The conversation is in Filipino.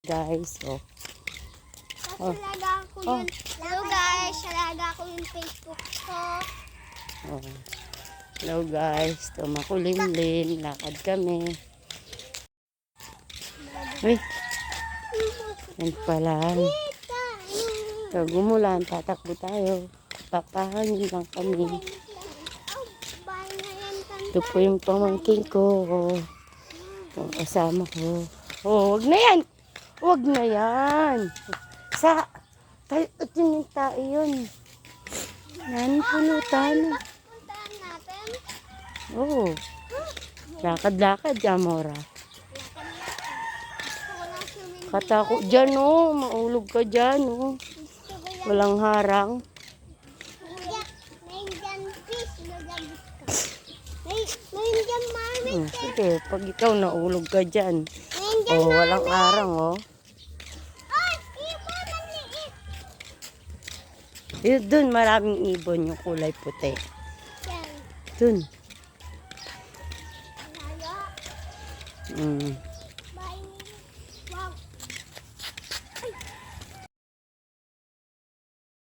guys. Oh. Oh. Alaga ko yun. Hello guys, alaga ko yung Facebook ko. Oh. Hello guys. Ito makulimlim. Lakad kami. Uy. Yan pala. So, gumulan. Tatakbo tayo. Papahangin lang kami. Ito po yung pamangking ko. Yung kasama ko. Oh, wag na yan. Wag na yan. Sa, tayo, ito tayo yun. Yan, pulutan. Puntahan natin. Oh. Lakad-lakad, Amora. Katako dyan, oh. Maulog ka dyan, oh. Walang harang. May dyan fish. May dyan marmit. Sige, pag ikaw naulog ka dyan. May dyan Oh, walang harang, oh. Ay, ibon ang liit. Yun, dun, maraming ibon yung kulay puti. Yan. Dun. Alaga. Mm. Bye. Wow.